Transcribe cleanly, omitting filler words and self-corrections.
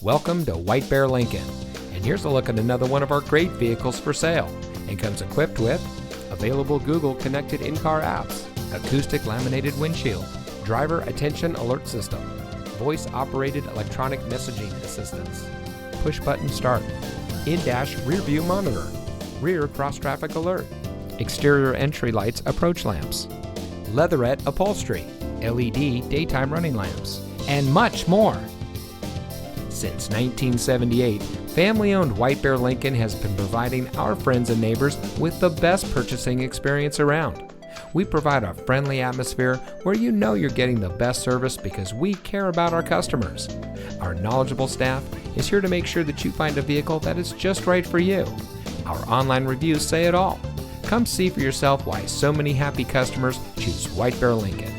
Welcome to White Bear Lincoln, and here's a look at another one of our great vehicles for sale, and comes equipped with available Google connected in-car apps, acoustic laminated windshield, driver attention alert system, voice operated electronic messaging assistance, push button start, in-dash rear view monitor, rear cross traffic alert, exterior entry lights approach lamps, leatherette upholstery, LED daytime running lamps, and much more. Since 1978, family-owned White Bear Lincoln has been providing our friends and neighbors with the best purchasing experience around. We provide a friendly atmosphere where you know you're getting the best service because we care about our customers. Our knowledgeable staff is here to make sure that you find a vehicle that is just right for you. Our online reviews say it all. Come see for yourself why so many happy customers choose White Bear Lincoln.